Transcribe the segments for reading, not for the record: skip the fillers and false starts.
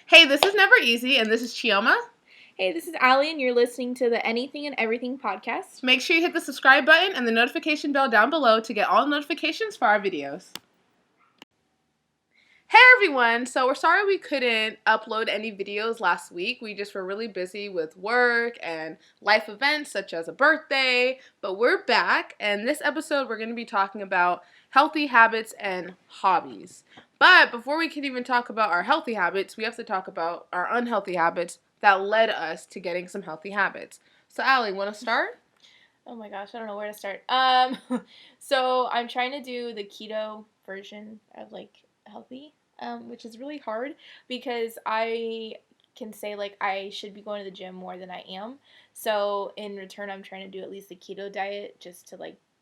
Hey, this is Never Easy, and this is Chioma. Hey, this is Allie, and you're listening to the N.E.thing and Everything podcast. Make sure you hit the subscribe button and the notification bell down below to get all notifications for our videos. Hey everyone! So we're sorry we couldn't upload any videos last week. We just were really busy with work and life events such as a birthday, but we're back, and this episode we're going to be talking about healthy habits and hobbies. But before we can even talk about our healthy habits, we have to talk about our unhealthy habits that led us to getting some healthy habits. So Allie, want to start? Oh my gosh, I don't know where to start. So I'm trying to do the keto version of healthy, which is really hard because I can say I should be going to the gym more than I am. So in return, I'm trying to do at least the keto diet just to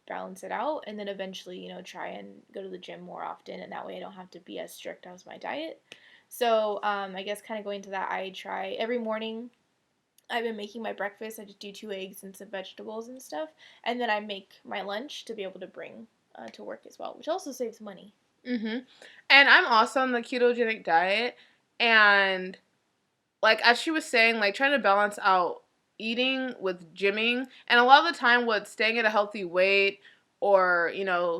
balance it out, and then eventually try and go to the gym more often, and that way I don't have to be as strict as my diet. So I guess kind of going to that, I try every morning. I've been making my breakfast. I just do 2 eggs and some vegetables and stuff, and then I make my lunch to be able to bring to work as well, which also saves money. And I'm also on the ketogenic diet, and as she was saying, trying to balance out eating with gymming, and a lot of the time with staying at a healthy weight or,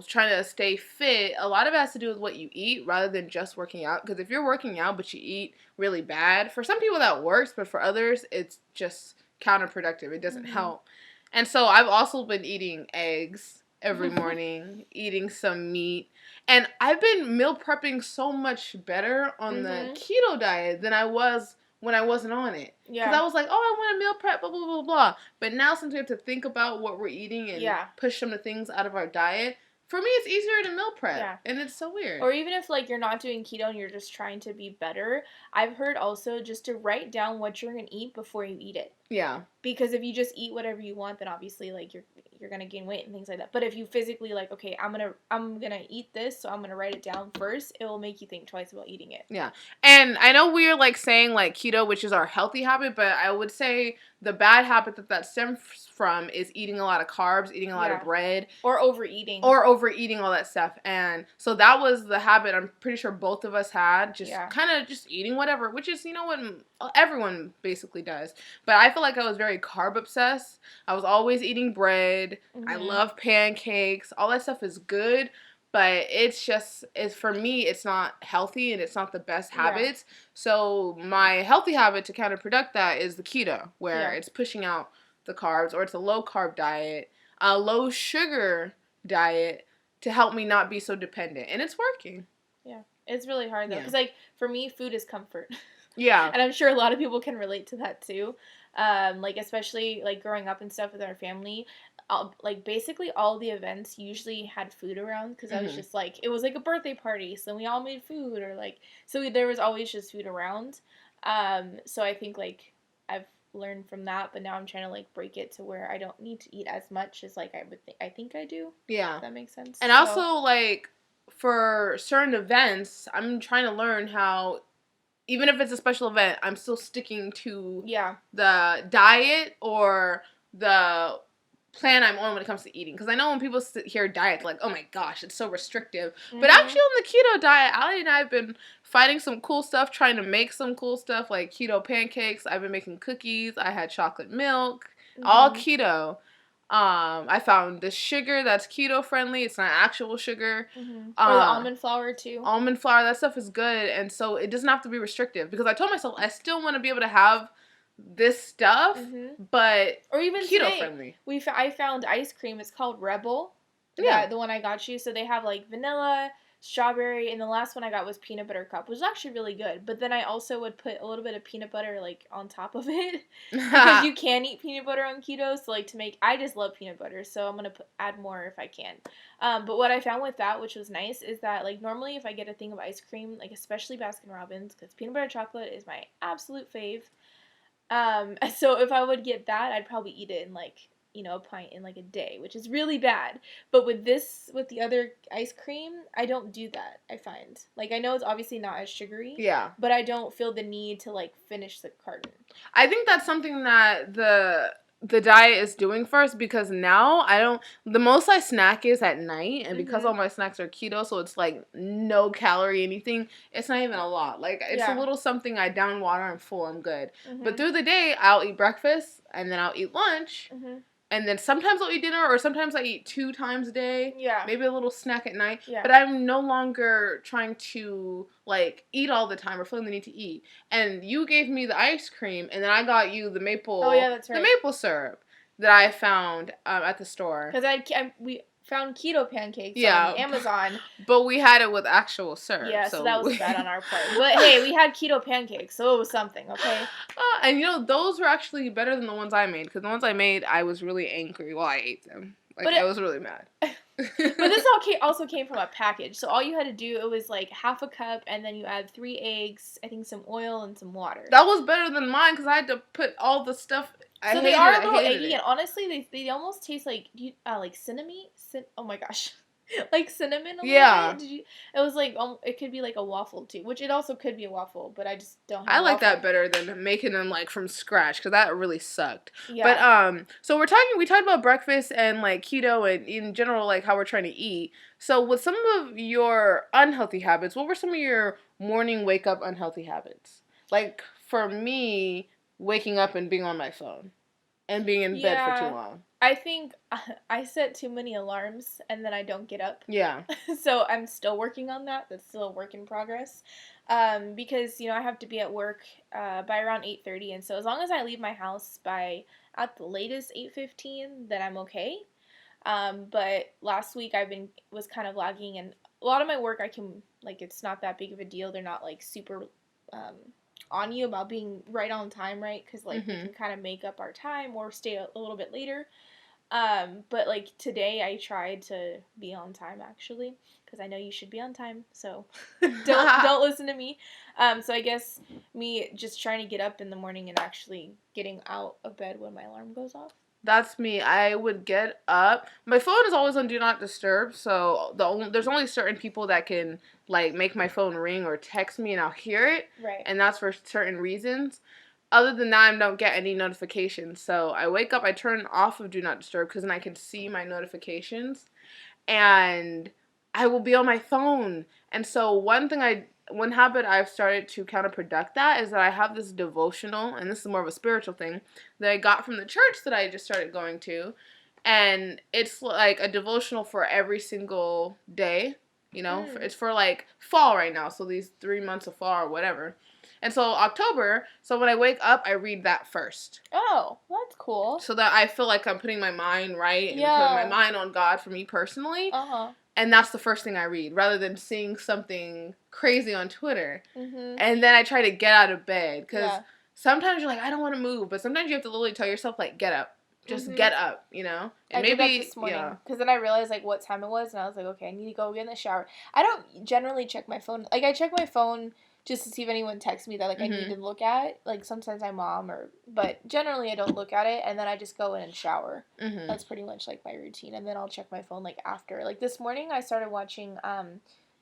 trying to stay fit, a lot of it has to do with what you eat rather than just working out. Because if you're working out but you eat really bad, for some people that works, but for others, it's just counterproductive. It doesn't help. And so I've also been eating eggs every morning, eating some meat. And I've been meal prepping so much better on the keto diet than I was when I wasn't on it. Because I was like, oh, I want to meal prep, blah, blah, blah, blah. But now since we have to think about what we're eating and push some of the things out of our diet, for me it's easier to meal prep. Yeah. And it's so weird. Or even if you're not doing keto and you're just trying to be better, I've heard also just to write down what you're going to eat before you eat it. Yeah. Because if you just eat whatever you want, then obviously you're gonna gain weight and things like that. But if you physically okay, I'm gonna eat this, so I'm gonna write it down first, it will make you think twice about eating it. Yeah. And I know we're saying keto, which is our healthy habit, but I would say the bad habit that stems from is eating a lot of carbs, eating a lot of bread. Or overeating. Or overeating all that stuff. And so that was the habit I'm pretty sure both of us had. Just kind of just eating whatever, which is, what everyone basically does. But I feel like I was very carb obsessed. I was always eating bread. I love pancakes. All that stuff is good. But for me, it's not healthy and it's not the best habits. So my healthy habit to counterproduct that is the keto, where it's pushing out the carbs, or it's a low carb diet, a low sugar diet to help me not be so dependent. And it's working. Yeah. It's really hard though. Because for me, food is comfort. Yeah. And I'm sure a lot of people can relate to that too. Especially growing up and stuff with our family, basically all the events usually had food around because I was just it was a birthday party, so we all made food, or so there was always just food around. So I think I've learned from that, but now I'm trying to break it to where I don't need to eat as much as I think I do. Yeah. If that makes sense. And also for certain events, I'm trying to learn how, even if it's a special event, I'm still sticking to the diet or the plan I'm on when it comes to eating. Because I know when people hear diet, they're like, oh my gosh, it's so restrictive. But actually on the keto diet, Ali and I have been finding some cool stuff, trying to make some cool stuff like keto pancakes. I've been making cookies. I had chocolate milk, all keto. I found this sugar that's keto friendly. It's not actual sugar. Or the almond flour too. Almond flour, that stuff is good, and so it doesn't have to be restrictive. Because I told myself I still want to be able to have this stuff, but or even keto today, friendly. I found ice cream. It's called Rebel. Yeah, the one I got you. So they have vanilla, strawberry, and the last one I got was peanut butter cup, which was actually really good. But then I also would put a little bit of peanut butter on top of it because you can eat peanut butter on keto. So I just love peanut butter, so I'm gonna add more if I can. But what I found with that, which was nice, is that normally if I get a thing of ice cream, especially Baskin Robbins, because peanut butter chocolate is my absolute fave. So if I would get that, I'd probably eat it in a pint in a day, which is really bad. But with the other ice cream, I don't do that, I find. I know it's obviously not as sugary. Yeah. But I don't feel the need to finish the carton. I think that's something that the the diet is doing first, because now I don't, the most I snack is at night, and because all Mhm. my snacks are keto, so it's like no calorie anything, it's not even a lot. Like it's a Yeah. little something, I down water, I'm full, I'm good. But Mhm. through the day I'll eat breakfast and then I'll eat lunch, Mhm. and then sometimes I'll eat dinner, or sometimes I eat 2 times a day. Yeah. Maybe a little snack at night. Yeah. But I'm no longer trying to like eat all the time or feeling the need to eat. And you gave me the ice cream, and then I got you Oh yeah, that's the right. maple syrup that I found at the store. Because we found keto pancakes on Yeah, Amazon. but we had it with actual syrup, Yeah, so that so. was bad on our part. But hey, we had keto pancakes, so it was something, okay? And those were actually better than the ones I made, because the ones I made, I was really angry while I ate them. Like, But I was really mad. but this also came from a package. So all you had to do, it was like half a cup, and then you add 3 eggs, I think some oil and some water. That was better than mine, because I had to put all the stuff. So they are a little I hated eggy, it. and honestly, they almost taste like cinnamon. Oh my gosh, like cinnamon a little Yeah. bit. It was like it could be like a waffle too, which it also could be a waffle, but I just don't have I a like waffle. that better than making them like from scratch, because that really sucked. Yeah. But so we talked about breakfast and like keto and in general like how we're trying to eat. So with some of your unhealthy habits, what were some of your morning wake up unhealthy habits? Like for me, waking up and being on my phone and being in bed for too Yeah. long. I think I set too many alarms and then I don't get up. Yeah. So I'm still working on that. That's still a work in progress. Because I have to be at work by around 8:30, and so as long as I leave my house by at the latest 8:15, then I'm okay. But last week was kind of lagging, and a lot of my work I can like it's not that big of a deal. They're not like super um, on you about being right on time, right? Because like we Mhm. can kind of make up our time or stay a little bit later. But like today I tried to be on time actually because I know you should be on time. So don't listen to me. So I guess me just trying to get up in the morning and actually getting out of bed when my alarm goes off. That's me. I would get up. My phone is always on do not disturb, so there's only certain people that can like make my phone ring or text me and I'll hear it, Right. and that's for certain reasons. Other than that, I don't get any notifications. So I wake up, I turn off of do not disturb, because then I can see my notifications, and I will be on my phone. And so one habit I've started to counterproduct that is that I have this devotional, and this is more of a spiritual thing, that I got from the church that I just started going to. And it's like a devotional for every single day. It's for like fall right now, so these 3 months of fall or whatever. And so October, so when I wake up, I read that first. Oh, that's cool. So that I feel like I'm putting my mind right and putting my mind on God for me personally. Uh-huh. And that's the first thing I read, rather than seeing something crazy on Twitter. Mhm. And then I try to get out of bed, because Yeah. sometimes you're like, I don't want to move, but sometimes you have to literally tell yourself, like, get up. Just get up, And I maybe, did that this morning because then I realized like what time it was, and I was like, okay, I need to go get in the shower. I don't generally check my phone. Like I check my phone just to see if anyone texts me that like I need to look at. Like sometimes my mom but generally I don't look at it, and then I just go in and shower. That's pretty much like my routine, and then I'll check my phone like after. Like this morning, I started watching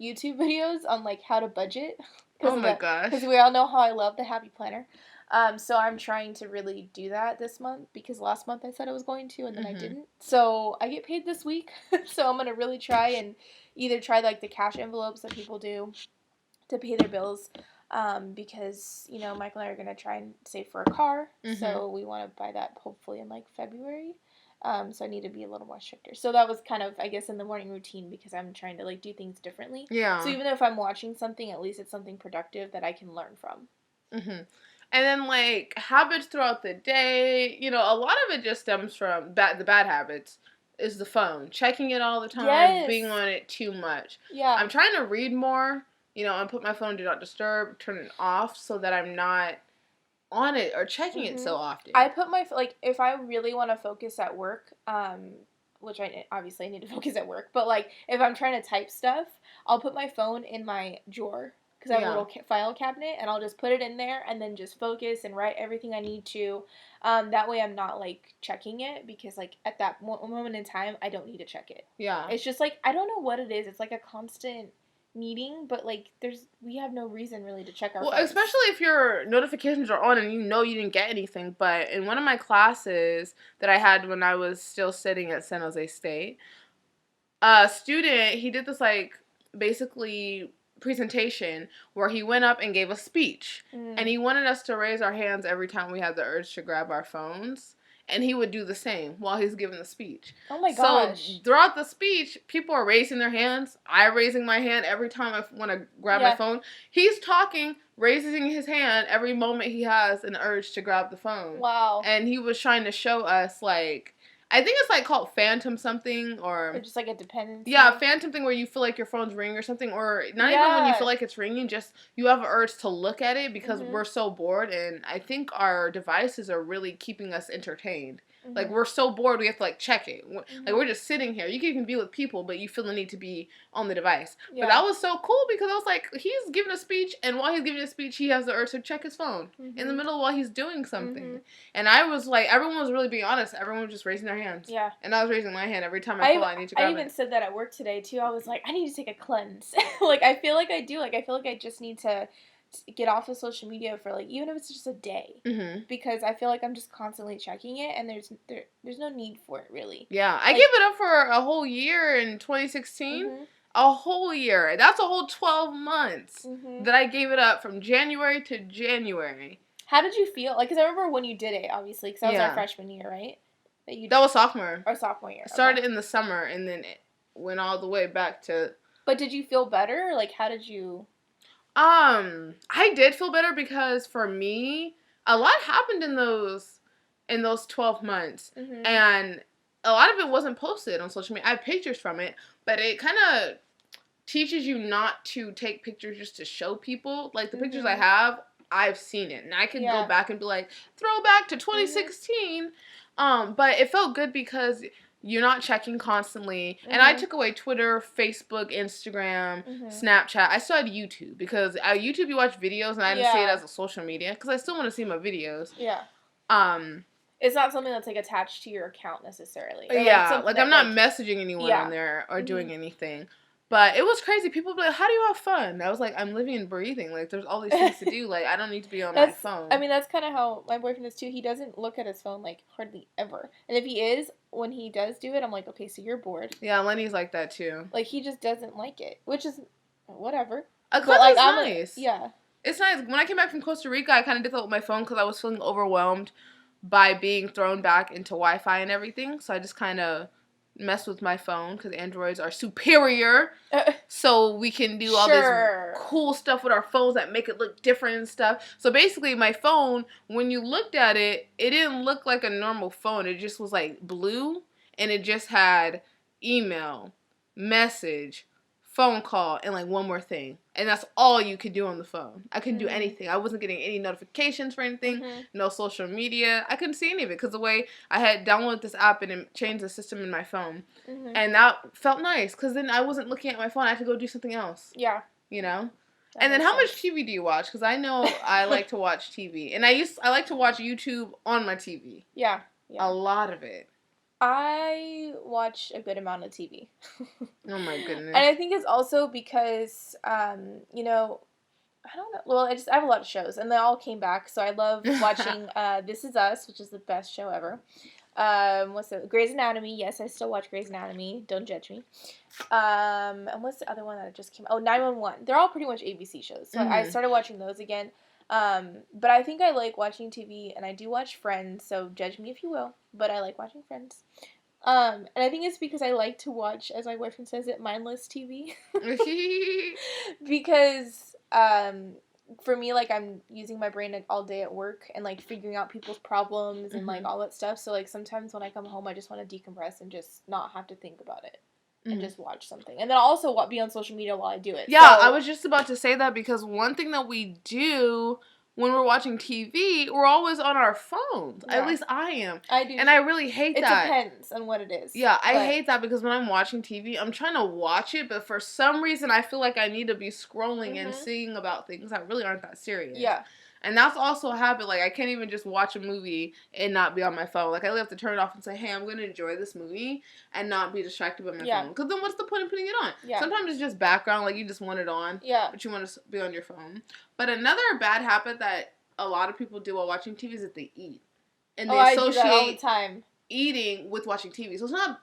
YouTube videos on like how to budget Oh my gosh. because we all know how I love the Happy Planner. So I'm trying to really do that this month because last month I said I was going to and then I didn't. So I get paid this week, so I'm gonna really try and either try like the cash envelopes that people do to pay their bills, because Michael and I are gonna try and save for a car. So we want to buy that hopefully in like February. So I need to be a little more stricter. So that was kind of, I guess, in the morning routine because I'm trying to like do things differently. Yeah. So even though if I'm watching something, at least it's something productive that I can learn from. And then, like, habits throughout the day, a lot of it just stems from the bad habits is the phone. Checking it all the time, Yes. being on it too much. Yeah. I'm trying to read more, and put my phone do not disturb, turn it off so that I'm not on it or checking it so often. I put like, if I really want to focus at work, which I obviously need to focus at work, but like, if I'm trying to type stuff, I'll put my phone in my drawer. Because I have a little file cabinet, and I'll just put it in there and then just focus and write everything I need to. That way I'm not, like, checking it because, like, at that moment in time, I don't need to check it. Yeah. It's just, like, I don't know what it is. It's, like, a constant needing, but like we have no reason really to check our Well, phones. especially if your notifications are on and you know you didn't get anything. But in one of my classes that I had when I was still sitting at San Jose State, a student, he did this like basically presentation where he went up and gave a speech, and he wanted us to raise our hands every time we had the urge to grab our phones, and he would do the same while he's giving the speech. Oh my So gosh. throughout the speech, people are raising their hands. I raising my hand every time I want to grab my phone. He's talking, raising his hand every moment he has an urge to grab the phone. Wow. And he was trying to show us like, I think it's like called phantom something or just like a dependency. Yeah, phantom thing where you feel like your phone's ringing or something, or not even when you feel like it's ringing, just you have an urge to look at it because we're so bored, and I think our devices are really keeping us entertained. Like, we're so bored, we have to, like, check it. Like, we're just sitting here. You can even be with people, but you feel the need to be on the device. Yeah. But that was so cool because I was like, he's giving a speech, and while he's giving a speech, he has the urge to check his phone in the middle while he's doing something. And I was like, everyone was really being honest. Everyone was just raising their hands. Yeah. And I was raising my hand every time I feel I need to grab it. I even said that at work today, too. I was like, I need to take a cleanse. Like, I feel like I do. Like, I feel like I just need to get off of social media for like even if it's just a day because I feel like I'm just constantly checking it and there's no need for it really. Yeah, I gave it up for a whole year in 2016. A whole year. That's a whole 12 months that I gave it up from January to January. How did you feel? Like, because I remember when you did it, obviously, because that was our freshman year, right? That was sophomore. Or sophomore year. Started in the summer and then it went all the way back to. But did you feel better? Like, how did you? I did feel better because for me, a lot happened in those 12 months. And a lot of it wasn't posted on social media. I have pictures from it, but it kind of teaches you not to take pictures just to show people. Like, the pictures I have, I've seen it. And I can go back and be like, throwback to 2016. But it felt good because you're not checking constantly. And I took away Twitter, Facebook, Instagram, Snapchat. I still had YouTube because YouTube you watch videos and I didn't see it as a social media because I still want to see my videos. Yeah. It's not something that's like attached to your account necessarily. Yeah, like I'm not messaging anyone on there or doing anything. But it was crazy. People be like, how do you have fun? I was like, I'm living and breathing. Like, there's all these things to do. Like, I don't need to be on my phone. I mean, that's kind of how my boyfriend is, too. He doesn't look at his phone, like, hardly ever. And if he is, when he does do it, I'm like, okay, so you're bored. Yeah, Lenny's like that, too. Like, he just doesn't like it, which is whatever. But, like, nice. Yeah. It's nice. When I came back from Costa Rica, I kind of did that with my phone because I was feeling overwhelmed by being thrown back into Wi-Fi and everything. So I just kind of mess with my phone because Androids are superior, so we can do all this cool stuff with our phones that make it look different and stuff. So basically, my phone, when you looked at it, it didn't look like a normal phone. It just was like blue, and it just had email, message, phone call, and like one more thing. And that's all you could do on the phone. I couldn't do anything. I wasn't getting any notifications for anything, no social media. I couldn't see any of it because the way I had downloaded this app and it changed the system in my phone. And that felt nice because then I wasn't looking at my phone. I had to go do something else. Yeah. You know? And then how much TV do you watch? Because I know I like to watch TV. And I like to watch YouTube on my TV. Yeah. A lot of it. I watch a good amount of TV. Oh my goodness. And I think it's also because, you know, I don't know. Well, I have a lot of shows, and they all came back. So I love watching This Is Us, which is the best show ever. What's it? Grey's Anatomy. Yes, I still watch Grey's Anatomy. Don't judge me. And what's the other one that just came? Oh, 911. They're all pretty much ABC shows. So I started watching those again. But I think I like watching TV, and I do watch Friends, so judge me if you will, but I like watching Friends. And I think it's because I like to watch, as my boyfriend says it, mindless TV. Because, for me, like, I'm using my brain like, all day at work and, like, figuring out people's problems and, like, all that stuff. So, like, sometimes when I come home, I just want to decompress and just not have to think about it. And just watch something. And then I'll also be on social media while I do it. Yeah, so I was just about to say that because one thing that we do when we're watching TV, we're always on our phones. Yeah. At least I am. I do. And I really hate that. It depends on what it is. Yeah, I hate that because when I'm watching TV, I'm trying to watch it, but for some reason I feel like I need to be scrolling and seeing about things that really aren't that serious. Yeah. And that's also a habit. Like, I can't even just watch a movie and not be on my phone. Like, I have to turn it off and say, hey, I'm going to enjoy this movie and not be distracted by my phone. Because then what's the point of putting it on? Yeah. Sometimes it's just background. Like, you just want it on. Yeah. But you want to be on your phone. But another bad habit that a lot of people do while watching TV is that they eat. And they I do that all the time. Eating with watching TV. So it's not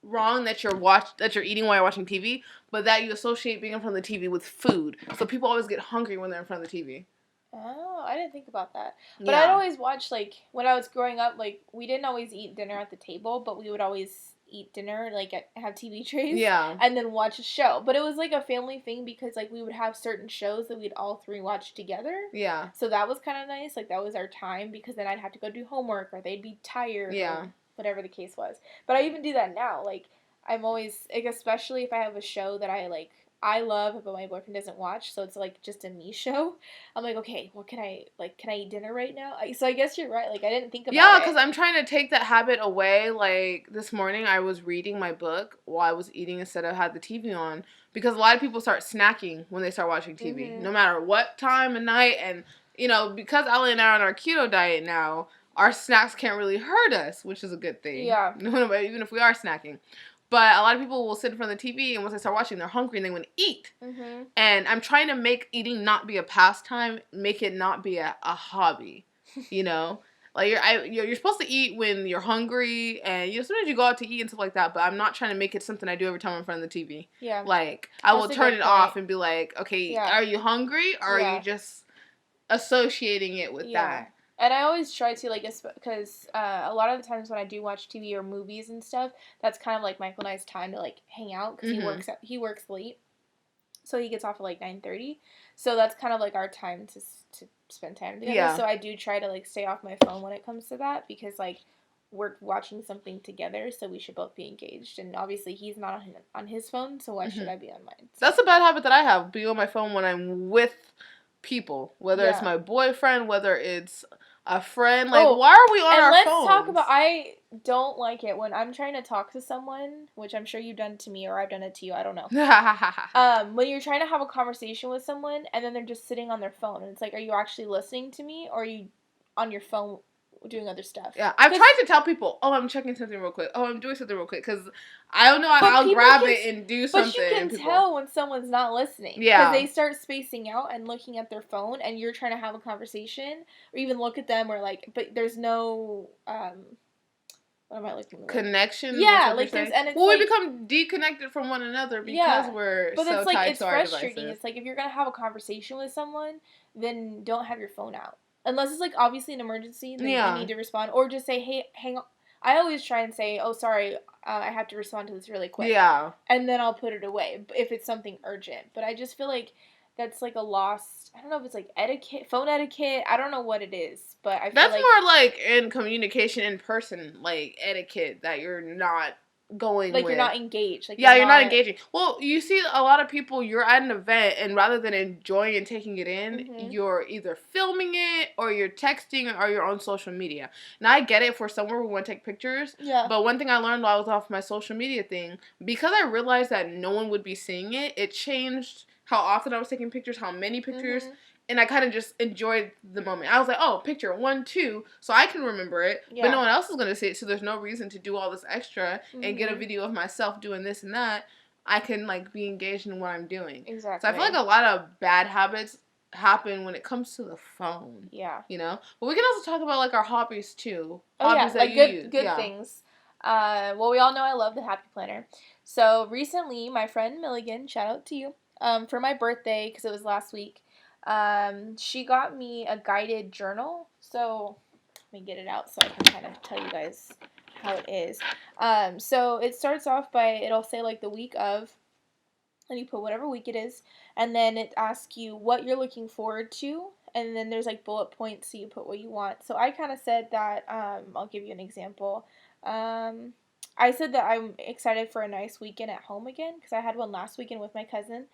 wrong that you're eating while you're watching TV, but that you associate being in front of the TV with food. So people always get hungry when they're in front of the TV. Oh, I didn't think about that. But I'd always watch, like, when I was growing up, like, we didn't always eat dinner at the table, but we would always eat dinner, like, have TV trays. Yeah. And then watch a show. But it was, like, a family thing because, like, we would have certain shows that we'd all three watch together. Yeah. So that was kind of nice. Like, that was our time because then I'd have to go do homework or they'd be tired. Yeah. Or whatever the case was. But I even do that now. Like, I'm always, like, especially if I have a show that I love, but my boyfriend doesn't watch, so it's, like, just a me show. I'm like, okay, well, can I eat dinner right now? So I guess you're right. Like, I didn't think about it. Yeah, because I'm trying to take that habit away. Like, this morning I was reading my book while I was eating instead of had the TV on. Because a lot of people start snacking when they start watching TV. Mm-hmm. No matter what time of night. And, you know, because Ellie and I are on our keto diet now, our snacks can't really hurt us, which is a good thing. Yeah. Even if we are snacking. But a lot of people will sit in front of the TV, and once they start watching, they're hungry, and they want to eat. Mm-hmm. And I'm trying to make eating not be a pastime, make it not be a hobby, you know? Like, you're supposed to eat when you're hungry, and, you know, sometimes you go out to eat and stuff like that, but I'm not trying to make it something I do every time I'm in front of the TV. Yeah. Like, I will turn it off and be like, okay, are you hungry, or are you just associating it with that? And I always try to, like, because a lot of the times when I do watch TV or movies and stuff, that's kind of, like, Michael and I's time to, like, hang out, because he works late, so he gets off at, like, 9:30, so that's kind of, like, our time to spend time together. Yeah. So I do try to, like, stay off my phone when it comes to that, because, like, we're watching something together, so we should both be engaged, and obviously he's not on his phone, so why should I be on mine? So. That's a bad habit that I have, being on my phone when I'm with people, whether it's my boyfriend, whether it's a friend. Like, why are we on our phones? Let's talk about, I don't like it when I'm trying to talk to someone, which I'm sure you've done to me, or I've done it to you, I don't know. When you're trying to have a conversation with someone, and then they're just sitting on their phone, and it's like, are you actually listening to me, or are you on your phone doing other stuff? Yeah, I've tried to tell people, oh, I'm checking something real quick. Oh, I'm doing something real quick, because I don't know, I'll grab it and do something. But you can tell when someone's not listening. Yeah. Because they start spacing out and looking at their phone, and you're trying to have a conversation, or even look at them, or, like, but there's no, what am I looking for? Connection? Yeah, like, there's, and it's we become deconnected from one another because we're so tied to our devices. But it's, like, it's frustrating. It's like, if you're going to have a conversation with someone, then don't have your phone out. Unless it's, like, obviously an emergency, then you need to respond. Or just say, hey, hang on. I always try and say, oh, sorry, I have to respond to this really quick. Yeah. And then I'll put it away if it's something urgent. But I just feel like that's, like, a lost, I don't know if it's, like, etiquette, phone etiquette. I don't know what it is. But I feel that's more, like, in communication in person, like, etiquette that you're not going like, you're not engaged. Like, you're not engaging. Well, you see a lot of people, you're at an event, and rather than enjoying and taking it in, you're either filming it, or you're texting, or you're on social media. Now, I get it for somewhere we want to take pictures, but one thing I learned while I was off my social media thing, because I realized that no one would be seeing it, it changed how often I was taking pictures, how many pictures, and I kind of just enjoyed the moment. I was like, oh, picture 1, 2, so I can remember it, but no one else is going to see it, so there's no reason to do all this extra and get a video of myself doing this and that. I can, like, be engaged in what I'm doing. Exactly. So I feel like a lot of bad habits happen when it comes to the phone. Yeah. You know? But we can also talk about, like, our hobbies, too. Hobbies that like you use. Good things. Well, we all know I love the Happy Planner. So recently, my friend Milligan, shout out to you, for my birthday, because it was last week, she got me a guided journal. So let me get it out so I can kind of tell you guys how it is. So it starts off by, it'll say, like, the week of, and you put whatever week it is, and then it asks you what you're looking forward to, and then there's, like, bullet points, so you put what you want. So I kind of said that, I'll give you an example. I said that I'm excited for a nice weekend at home again, because I had one last weekend with my cousin.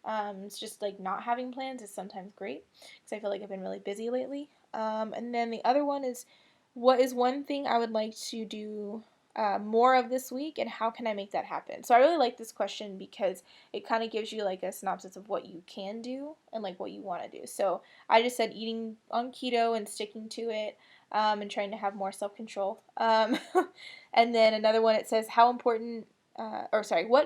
It's just, like, not having plans is sometimes great, because I feel like I've been really busy lately. And then the other one is, what is one thing I would like to do more of this week, and how can I make that happen? So I really like this question because it kind of gives you like a synopsis of what you can do and like what you want to do. So I just said eating on keto and sticking to it, and trying to have more self-control. And then another one, it says what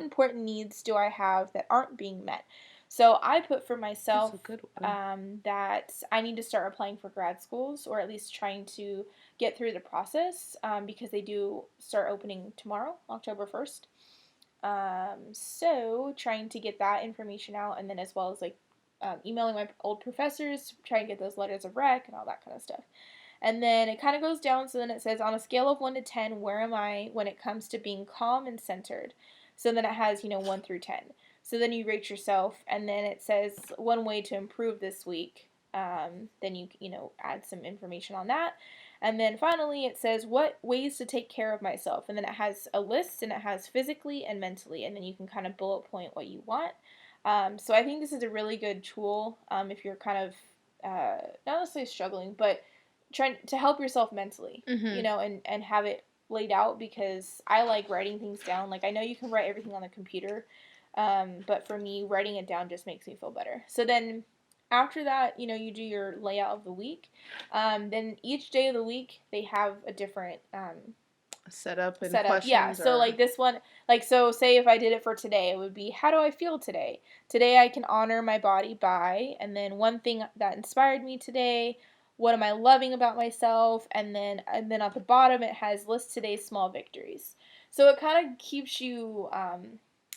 important needs do I have that aren't being met? So I put for myself That's a good one. that I need to start applying for grad schools, or at least trying to get through the process, because they do start opening tomorrow, October 1st. So trying to get that information out, and then as well as like emailing my old professors, try and get those letters of rec and all that kind of stuff. And then it kind of goes down, so then it says, on a scale of 1 to 10, where am I when it comes to being calm and centered? So then it has, 1 through 10. So then you rate yourself, and then it says one way to improve this week. Then add some information on that. And then finally it says what ways to take care of myself. And then it has a list, and it has physically and mentally. And then you can kind of bullet point what you want. So I think this is a really good tool, if you're kind of not necessarily struggling, but trying to help yourself mentally, Mm-hmm. and have it laid out, because I like writing things down. Like, I know you can write everything on the computer, but for me, writing it down just makes me feel better. So then after that, you do your layout of the week. Then each day of the week, they have a different Setup and setup. Yeah. questions So or like this one, like, so say if I did it for today, it would be, how do I feel today? Today I can honor my body by, and then one thing that inspired me today. What am I loving about myself? And then at the bottom it has list today's small victories. So it kind of keeps you I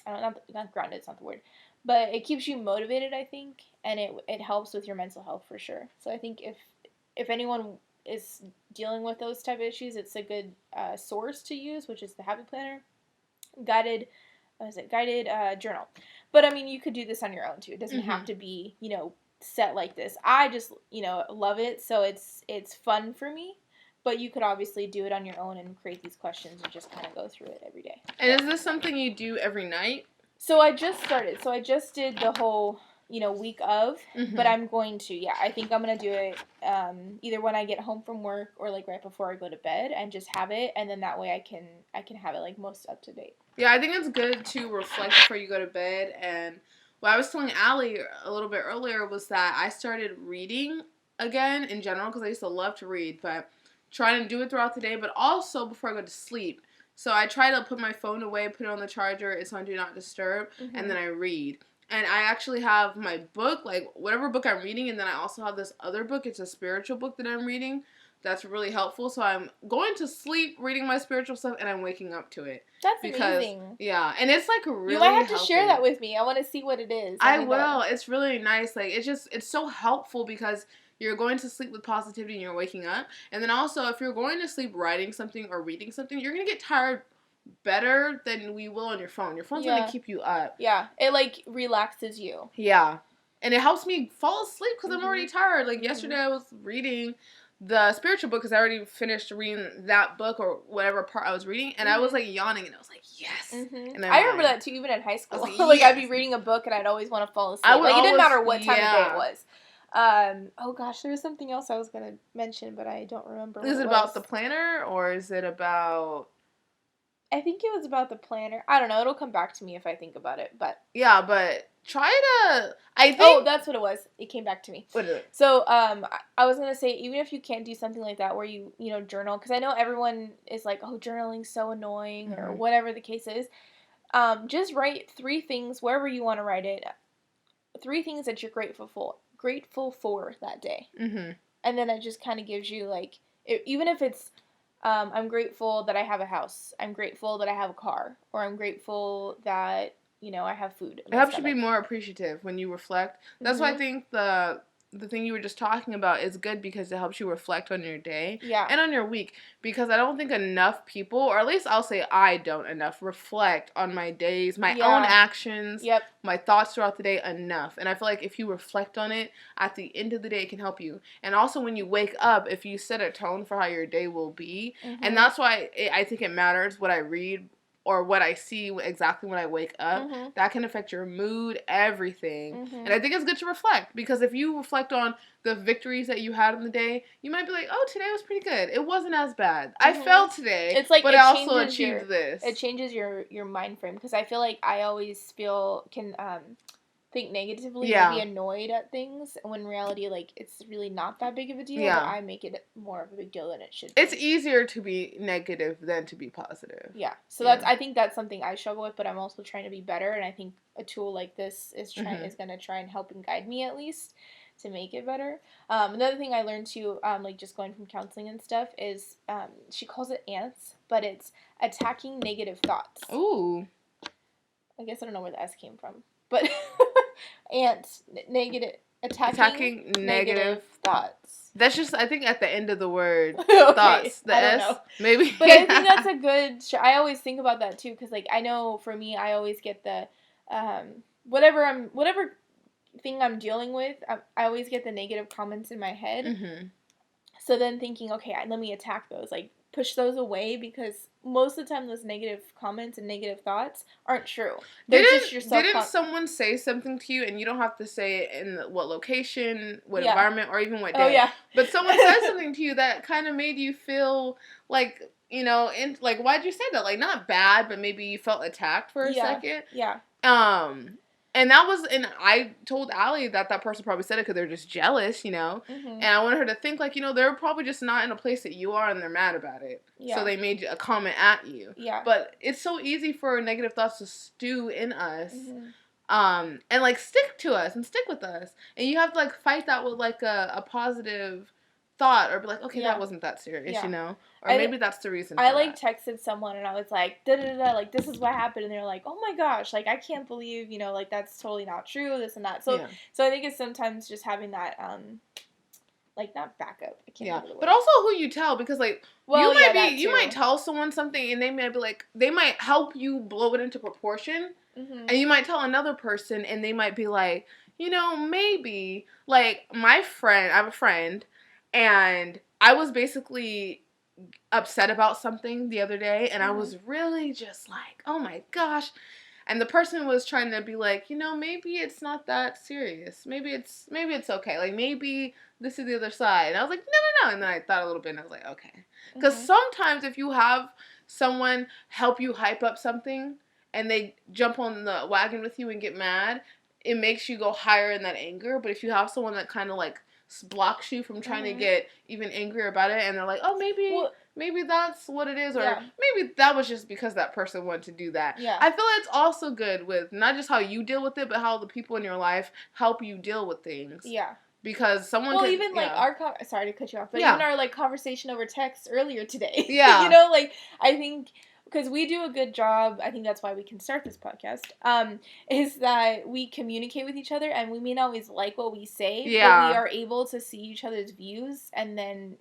don't not grounded. It's not the word, but it keeps you motivated, I think, and it helps with your mental health for sure. So I think if anyone is dealing with those type of issues, it's a good source to use, which is the Habit Planner, guided. What is it? Guided journal. But I mean, you could do this on your own too. It doesn't have mm-hmm. to be set like this. I just love it, so it's fun for me. But you could obviously do it on your own and create these questions and just kind of go through it every day. And is this something you do every night? So I just started. So I just did the whole, week of, Mm-hmm. but I'm going to, yeah, I think I'm going to do it either when I get home from work or like right before I go to bed, and just have it, and then that way I can have it like most up to date. Yeah, I think it's good to reflect before you go to bed. And what I was telling Allie a little bit earlier was that I started reading again in general, because I used to love to read, but trying to do it throughout the day, but also before I go to sleep. So I try to put my phone away, put it on the charger, it's on Do Not Disturb, and then I read. And I actually have my book, like whatever book I'm reading, and then I also have this other book. It's a spiritual book that I'm reading that's really helpful. So I'm going to sleep reading my spiritual stuff, and I'm waking up to it. That's amazing. Yeah, and it's like really You might have to helping. share that with me. I want to see what it is. I will. It's really nice. Like, it's so helpful because you're going to sleep with positivity and you're waking up. And then also, if you're going to sleep writing something or reading something, you're going to get tired better than we will on your phone. Your phone's going to keep you up. Yeah, it like relaxes you. Yeah. And it helps me fall asleep because I'm already tired. Like, yesterday I was reading the spiritual book because I already finished reading that book or whatever part I was reading, and I was like yawning, and I was like, yes. And I remember that too, even in high school. Like, like, yes. I'd be reading a book and I'd always want to fall asleep. I would like, it didn't always, matter what time of day it was. Oh gosh, there was something else I was gonna mention, but I don't remember. Is it about the planner, or is it about? I think it was about the planner. I don't know. It'll come back to me if I think about it. But yeah, but try to. I think. Oh, that's what it was. It came back to me. What is it? So, I was gonna say, even if you can't do something like that where you journal, because I know everyone is like, oh, journaling's so annoying, or whatever the case is. Just write 3 things wherever you want to write it. 3 things that you're grateful for that day. And then it just kind of gives you like, even if it's, I'm grateful that I have a house. I'm grateful that I have a car, or I'm grateful that I have food. It helps you be more appreciative when you reflect. That's why I think the thing you were just talking about is good, because it helps you reflect on your day and on your week. Because I don't think enough people, or at least I'll say I don't enough, reflect on my days, my own actions, my thoughts throughout the day enough. And I feel like if you reflect on it, at the end of the day, it can help you. And also when you wake up, if you set a tone for how your day will be, and that's why I think it matters what I read or what I see exactly when I wake up, Mm-hmm. that can affect your mood, everything. Mm-hmm. And I think it's good to reflect, because if you reflect on the victories that you had in the day, you might be like, oh, today was pretty good. It wasn't as bad. I failed today, it's like but it I also changes achieved this. It changes your mind frame, because I feel like I always can think negatively, or be annoyed at things, when in reality, like, it's really not that big of a deal, but I make it more of a big deal than it should be. It's easier to be negative than to be positive. Yeah. So I think that's something I struggle with, but I'm also trying to be better, and I think a tool like this is going to try and help and guide me, at least, to make it better. Another thing I learned too, like, just going from counseling and stuff, is she calls it ants, but it's attacking negative thoughts. Ooh. I guess I don't know where the S came from, but ants, negative, attacking negative thoughts. That's just, I think, at the end of the word. Okay, thoughts. The I don't S, know. maybe. But I think that's a good. I always think about that too, because, like, I know for me, I always get the whatever thing I'm dealing with, I always get the negative comments in my head. Mm-hmm. So then thinking, okay, let me attack those, like, push those away, because most of the time those negative comments and negative thoughts aren't true. Didn't someone say something to you, and you don't have to say it in what location, what environment, or even what day. Oh, yeah. But someone said something to you that kind of made you feel like, like, why'd you say that? Like, not bad, but maybe you felt attacked for a second. Yeah. And I told Allie that person probably said it because they're just jealous, Mm-hmm. And I wanted her to think, like, they're probably just not in a place that you are, and they're mad about it. Yeah. So they made a comment at you. Yeah. But it's so easy for negative thoughts to stew in us, and, like, stick to us and stick with us. And you have to, like, fight that with, like, a positive thought, or be like, okay, that wasn't that serious, Or maybe that's the reason. I like texted someone, and I was like, da da da, like, this is what happened, and they're like, oh my gosh, like, I can't believe, like, that's totally not true, this and that. So I think it's sometimes just having that, like, not backup. I can't remember the word. But also who you tell, because, like, you might tell someone something, and they might be like, they might help you blow it into proportion, and you might tell another person, and they might be like, maybe, like, I have a friend, and I was basically upset about something the other day, and I was really just like, oh my gosh. And the person was trying to be like, maybe it's not that serious. Maybe it's okay. Like, maybe this is the other side. And I was like, no. And then I thought a little bit, and I was like, okay. Because sometimes if you have someone help you hype up something, and they jump on the wagon with you and get mad, it makes you go higher in that anger. But if you have someone that kind of, like, blocks you from trying to get even angrier about it, and they're like, oh, maybe that's what it is, or maybe that was just because that person wanted to do that. Yeah. I feel it's also good with not just how you deal with it, but how the people in your life help you deal with things. Yeah. Because someone sorry to cut you off, but even our, like, conversation over text earlier today. Yeah. Like, I think, because we do a good job, I think that's why we can start this podcast, is that we communicate with each other, and we may not always like what we say, but we are able to see each other's views and then,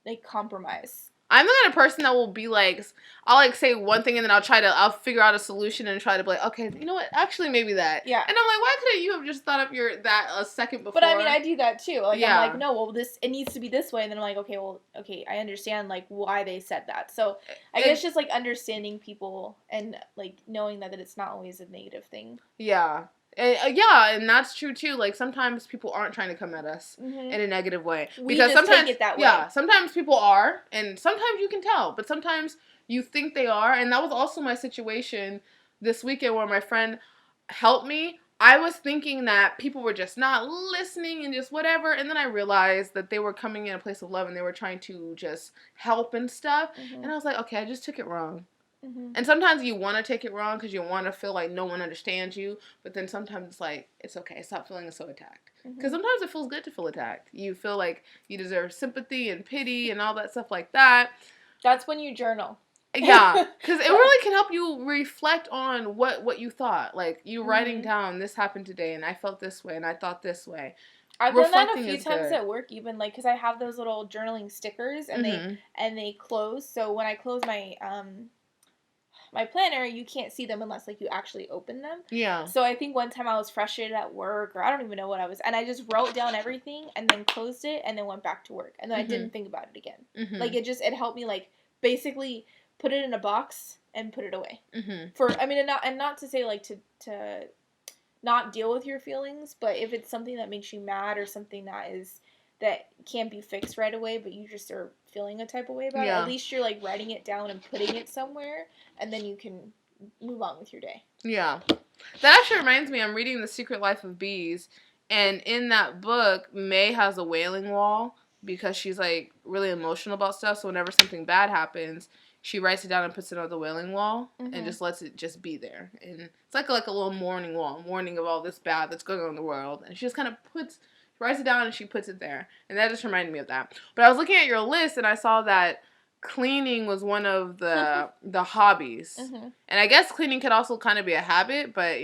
like, compromise. I'm the kind of person that will be like, I'll, like, say one thing, and then I'll figure out a solution and try to be like, okay, you know what, actually maybe that. Yeah. And I'm like, why couldn't you have just thought of that a second before? But I mean, I do that too. Like, I'm like, no, well, it needs to be this way, and then I'm like, okay, I understand, like, why they said that. So I guess just, like, understanding people, and, like, knowing that it's not always a negative thing. Yeah. And that's true too. Like, sometimes people aren't trying to come at us in a negative way, because sometimes take it that way. Yeah, sometimes people are, and sometimes you can tell, but sometimes you think they are. And that was also my situation this weekend, where my friend helped me. I was thinking that people were just not listening and just whatever, and then I realized that they were coming in a place of love, and they were trying to just help and stuff. And I was like, okay, I just took it wrong. And sometimes you want to take it wrong because you want to feel like no one understands you, but then sometimes it's like, it's okay, stop feeling so attacked. Because sometimes it feels good to feel attacked. You feel like you deserve sympathy and pity and all that stuff like that. That's when you journal. Yeah, because it really can help you reflect on what you thought. Like, you writing down, this happened today, and I felt this way, and I thought this way. I've done that a few times at work, even, like, because I have those little journaling stickers, and they close. So when I close my planner, you can't see them unless, like, you actually open them. Yeah. So I think one time I was frustrated at work, or I don't even know what I was, and I just wrote down everything and then closed it and then went back to work, and then I didn't think about it again. Like, it helped me, like, basically put it in a box and put it away. And not to say like to not deal with your feelings, but if it's something that makes you mad or something that can't be fixed right away, but you just are feeling a type of way about it, at least you're like writing it down and putting it somewhere, and then you can move on with your day. Yeah. That actually reminds me, I'm reading The Secret Life of Bees, and in that book, May has a wailing wall because she's like really emotional about stuff, so whenever something bad happens, she writes it down and puts it on the wailing wall and just lets it just be there. And it's like a little mourning wall, mourning of all this bad that's going on in the world. And she just kind of writes it down and she puts it there. And that just reminded me of that. But I was looking at your list and I saw that cleaning was one of the hobbies. And I guess cleaning could also kind of be a habit, but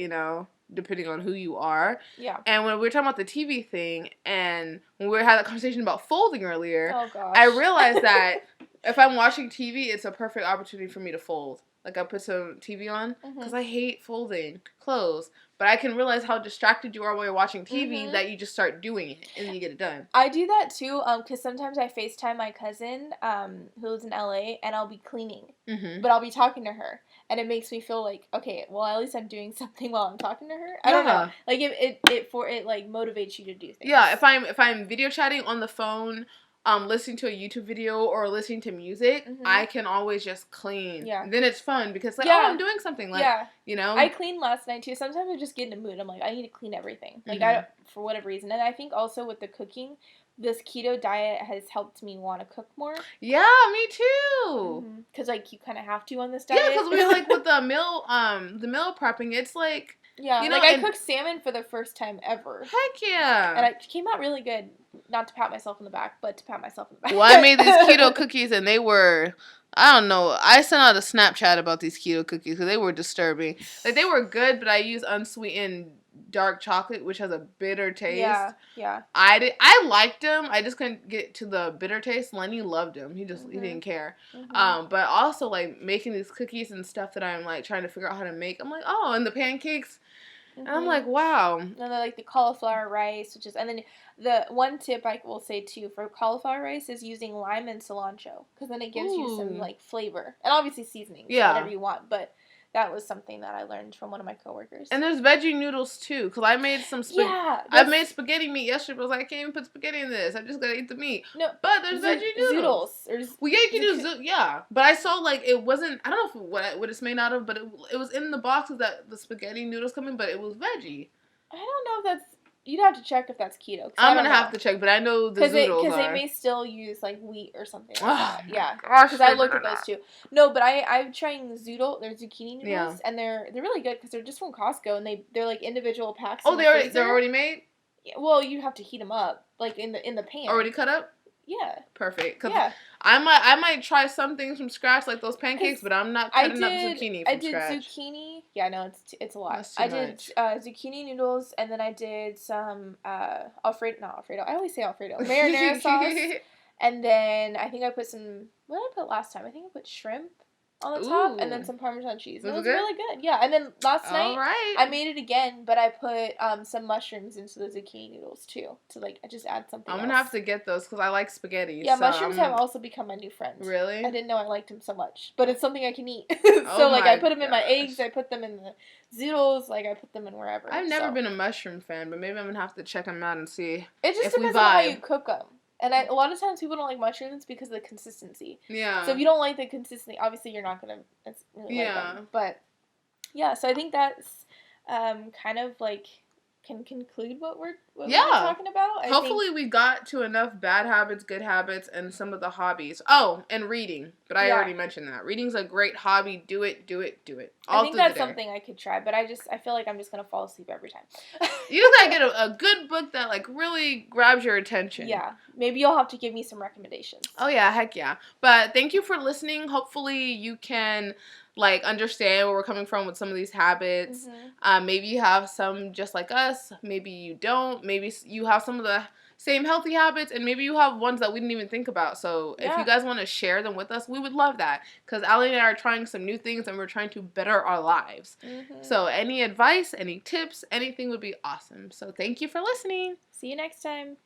depending on who you are. Yeah. And when we were talking about the TV thing, and when we had that conversation about folding earlier, oh gosh, I realized that if I'm watching TV, it's a perfect opportunity for me to fold. Like I put some TV on because I hate folding clothes. But I can realize how distracted you are while you're watching TV that you just start doing it and then you get it done. I do that too because sometimes I FaceTime my cousin who lives in LA and I'll be cleaning. But I'll be talking to her. And it makes me feel like, okay, well, at least I'm doing something while I'm talking to her. I don't know. Like, it like, motivates you to do things. Yeah, if I'm video chatting on the phone, listening to a YouTube video or listening to music, I can always just clean. Yeah. And then it's fun because, like, I'm doing something. Like, I cleaned last night, too. Sometimes I just get in a mood. I'm like, I need to clean everything. Like, for whatever reason. And I think also with the cooking, this keto diet has helped me want to cook more. Yeah, me too. Because, like, you kind of have to on this diet. Yeah, because we're, like, with the meal prepping, it's, like... Yeah, like, I cooked salmon for the first time ever. Heck yeah. And it came out really good. Not to pat myself on the back, but to pat myself on the back. Well, I made these keto cookies, and they were... I don't know. I sent out a Snapchat about these keto cookies, because they were disturbing. Like, they were good, but I used unsweetened dark chocolate, which has a bitter taste. Yeah. I liked them. I just couldn't get to the bitter taste. Lenny loved them. He didn't care. But also, like, making these cookies and stuff that I'm, like, trying to figure out how to make. I'm like, oh, and the pancakes. And I'm like, wow. And then, like, the cauliflower rice, and then the one tip I will say, too, for cauliflower rice is using lime and cilantro, because then it gives you some, like, flavor. And obviously seasonings, whatever you want, but that was something that I learned from one of my coworkers. And there's veggie noodles, too, because I made some I made spaghetti meat yesterday, but I was like, I can't even put spaghetti in this. I just gotta eat the meat. No, but there's veggie noodles. Well, yeah, you can do but I saw, like, it wasn't, I don't know what it's made out of, but it was in the boxes that the spaghetti noodles come in, but it was veggie. I don't know if that's... You'd have to check if that's keto. I'm gonna have to check, but I know the noodles because they may still use like wheat or something like that. Yeah, because I looked at those too. No, but I'm trying zoodle. They're zucchini noodles, and they're really good because they're just from Costco, and they're like individual packs. Oh, they're already made. Yeah, well, you have to heat them up like in the pan. Already cut up. Yeah. Perfect. Cause I might try some things from scratch, like those pancakes, but I'm not cutting up zucchini from scratch. I did zucchini. Yeah, no, it's a lot. That's too much. Did zucchini noodles, and then I did some Alfredo. I always say Alfredo. Marinara sauce. And then I think I put some... What did I put last time? I think I put shrimp on the top, and then some Parmesan cheese. It was really good. Yeah, and then last night I made it again, but I put some mushrooms into the zucchini noodles too, to like just add something. I'm gonna have to get those because I like spaghetti. Yeah, so mushrooms have also become my new friend. Really? I didn't know I liked them so much, but it's something I can eat. So like I put them in my eggs, I put them in the zoodles, like I put them in wherever. I've never been a mushroom fan, but maybe I'm gonna have to check them out and see. It just depends on how you cook them. And a lot of times people don't like mushrooms because of the consistency. Yeah. So if you don't like the consistency, obviously you're not going to really like them. But, yeah, so I think that's kind of like can conclude what we're talking about. Hopefully we got to enough bad habits, good habits, and some of the hobbies. Oh, and reading. But I already mentioned that. Reading's a great hobby. Do it. I think that's something I could try, but I feel like I'm just going to fall asleep every time. You just gotta get a good book that, like, really grabs your attention. Yeah. Maybe you'll have to give me some recommendations. Oh, yeah. Heck yeah. But thank you for listening. Hopefully you can... like, understand where we're coming from with some of these habits. Maybe you have some just like us. Maybe you don't. Maybe you have some of the same healthy habits, and maybe you have ones that we didn't even think about. So if you guys want to share them with us, we would love that. Because Allie and I are trying some new things, and we're trying to better our lives. So any advice, any tips, anything would be awesome. So thank you for listening. See you next time.